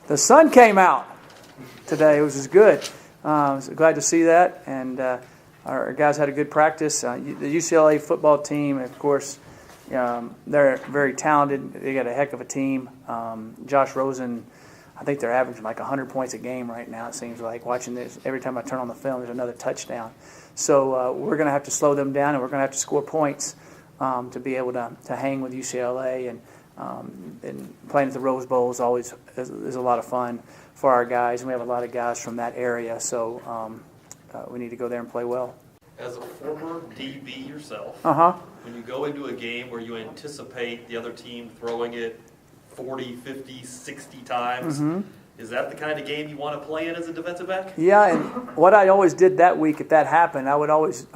The sun came out today, which is good. So glad to see that. And our guys had a good practice. The UCLA football team, of course, they're very talented. They got a heck of a team. Josh Rosen, I think they're averaging like 100 points a game right now, it seems like. Watching this, every time I turn on the film, there's another touchdown. So we're going to have to slow them down, and we're going to have to score points to be able to hang with UCLA. And playing at the Rose Bowl is always is a lot of fun for our guys. And we have a lot of guys from that area, so we need to go there and play well. As a former DB yourself, when you go into a game where you anticipate the other team throwing it 40, 50, 60 times, is that the kind of game you want to play in as a defensive back? Yeah, and what I always did that week, if that happened, I would always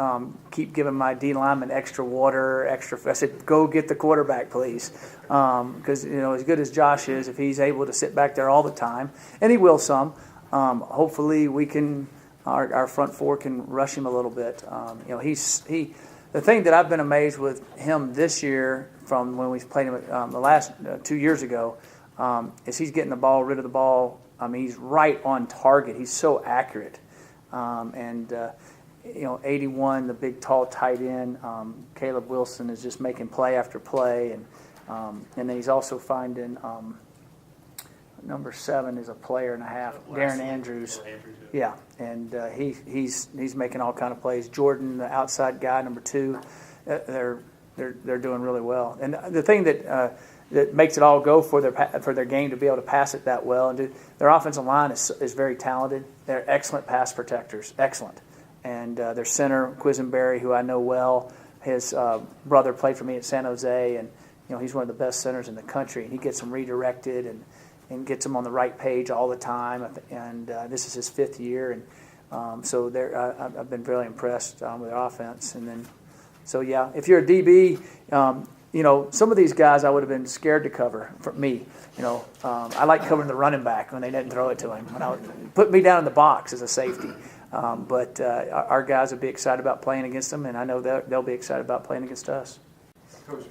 keep giving my D lineman extra water, I said, go get the quarterback, please. Because, as good as Josh is, if he's able to sit back there all the time, and he will some, hopefully we can, our front four can rush him a little bit. The thing that I've been amazed with him this year from when we played him the last 2 years ago, is he's getting rid of the ball. I mean, he's right on target. He's so accurate. 81, the big, tall tight end, Caleb Wilson is just making play after play. And then he's also finding number 7 is a player and a half, Darren Andrews. Yeah, and he's making all kind of plays. Jordan, the outside guy, number 2, they're doing really well. And the thing that makes it all go for their game to be able to pass it that well, and their offensive line is very talented. They're excellent pass protectors, excellent. And their center, Quisenberry, who I know well, his brother played for me at San Jose, and he's one of the best centers in the country. And he gets them redirected and gets them on the right page all the time. And this is his 5th year, and so I've been really impressed with their offense. And then, so yeah, if you're a DB. Some of these guys I would have been scared to cover. For me, I like covering the running back when they didn't throw it to him. Put me down in the box as a safety. But our guys would be excited about playing against them, and I know they'll be excited about playing against us. Coach,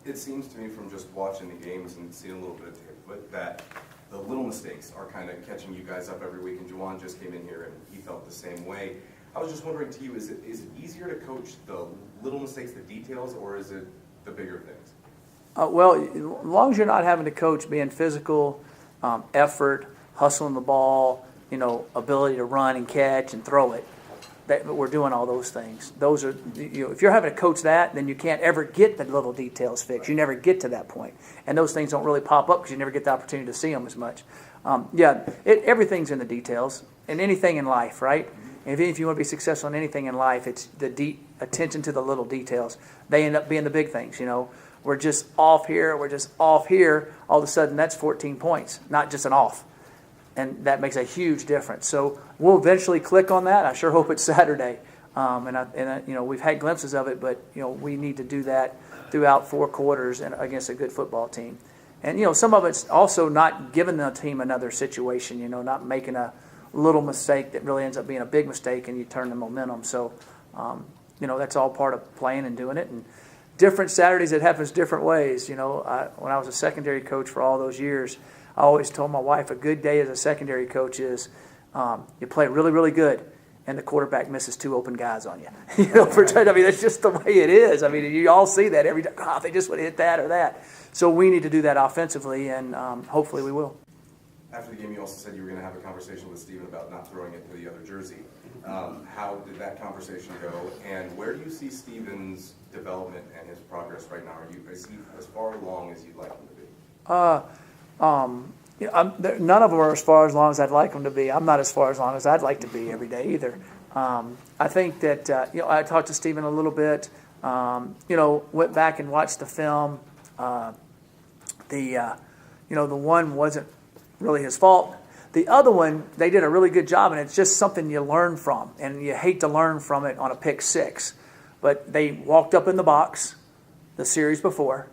it seems to me from just watching the games and seeing a little bit of tape, that the little mistakes are kind of catching you guys up every week. And Juwann just came in here and he felt the same way. I was just wondering to you, is it easier to coach the little mistakes, the details, or is it the bigger things? Well, as long as you're not having to coach being physical, effort, hustling the ball, ability to run and catch and throw it, we're doing all those things. Those are, if you're having to coach that, then you can't ever get the little details fixed. You never get to that point. And those things don't really pop up because you never get the opportunity to see them as much. Everything's in the details in anything in life, right? And if you want to be successful in anything in life, it's the deep attention to the little details. They end up being the big things, We're just off here, all of a sudden that's 14 points, not just an off. And that makes a huge difference. So we'll eventually click on that. I sure hope it's Saturday. We've had glimpses of it, but we need to do that throughout 4 quarters and against a good football team. And some of it's also not giving the team another situation. Not making a little mistake that really ends up being a big mistake, and you turn the momentum. So that's all part of playing and doing it. And different Saturdays, it happens different ways. When I was a secondary coach for all those years, I always told my wife a good day as a secondary coach is you play really, really good, and the quarterback misses 2 open guys on you. That's just the way it is. I mean, you all see that every time. Oh, they just would hit that or that. So we need to do that offensively, and hopefully we will. After the game, you also said you were going to have a conversation with Steven about not throwing it to the other jersey. How did that conversation go, and where do you see Steven's development and his progress right now? Is he as far along as you'd like him to be? None of them are as far as long as I'd like them to be. I'm not as far as long as I'd like to be every day either. I think that I talked to Steven a little bit. Went back and watched the film. The one wasn't really his fault. The other one, they did a really good job, and it's just something you learn from, and you hate to learn from it on a pick 6. But they walked up in the box the series before,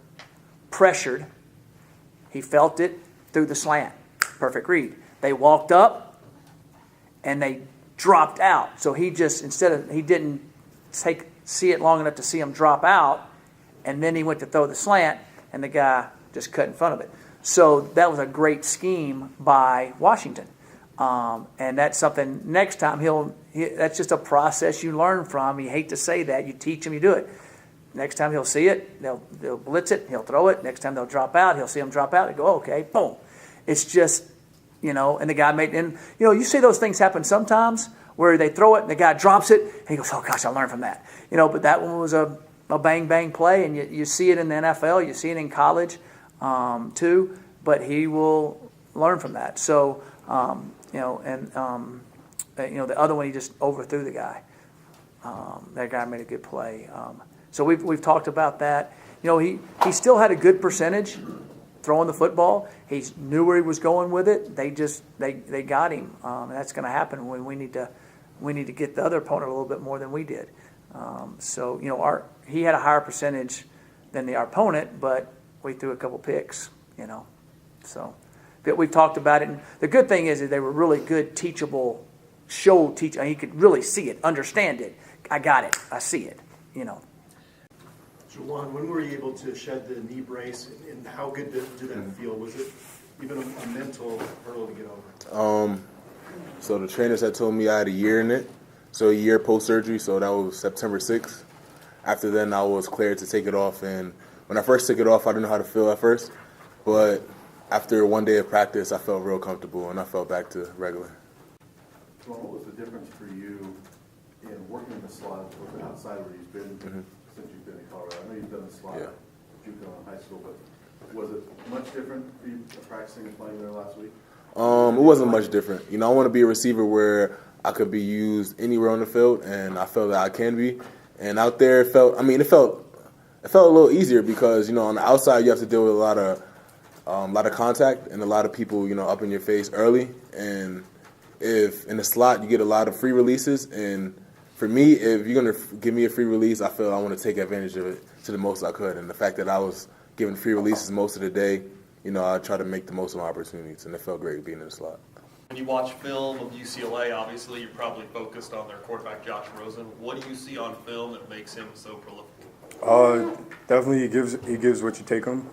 pressured. He felt it through the slant. Perfect read. They walked up, and they dropped out. So he didn't see it long enough to see him drop out, and then he went to throw the slant, and the guy just cut in front of it. So that was a great scheme by Washington. And that's something next time that's just a process you learn from. You hate to say that. You teach him, you do it. Next time he'll see it, they'll blitz it, he'll throw it. Next time they'll drop out, he'll see them drop out and go, okay, boom. It's just, and the guy you see those things happen sometimes where they throw it and the guy drops it and he goes, oh gosh, I learned from that. But that one was a bang, bang play, and you see it in the NFL, you see it in college too, but he will learn from that. So, the other one, he just overthrew the guy. That guy made a good play. So we've talked about that. He still had a good percentage throwing the football. He knew where he was going with it. They got him, and that's going to happen when we need to get the other opponent a little bit more than we did. He had a higher percentage than our opponent, but we threw a couple picks. So but we've talked about it. And the good thing is that they were really good, teachable, he could really see it, understand it. I got it. I see it. Juwann, when were you able to shed the knee brace, and how good did that feel? Was it even a mental hurdle to get over? So the trainers had told me I had a year in it, so a year post-surgery, so that was September 6th. After then, I was cleared to take it off, and when I first took it off, I didn't know how to feel at first, but after one day of practice, I felt real comfortable, and I felt back to regular. Well, what was the difference for you in working in the slot with outside where you've been since you've been in Colorado? I know you've done the slot at JUCO in high school, but was it much different for you practicing and playing there last week? It wasn't much different. I want to be a receiver where I could be used anywhere on the field, and I felt that I can be. And out there, it felt a little easier because on the outside you have to deal with a lot of contact and a lot of people up in your face early. And if in the slot you get a lot of free releases, and for me, if you're gonna give me a free release, I feel I want to take advantage of it to the most I could. And the fact that I was given free releases most of the day, I try to make the most of my opportunities, and it felt great being in the slot. When you watch film of UCLA, obviously you're probably focused on their quarterback Josh Rosen. What do you see on film that makes him so prolific? Definitely he gives what you take him.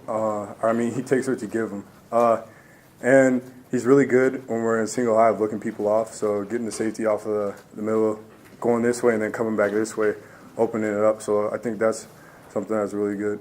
He takes what you give him. And he's really good when we're in single high looking people off. So getting the safety off of the middle, going this way and then coming back this way, opening it up. So I think that's something that's really good.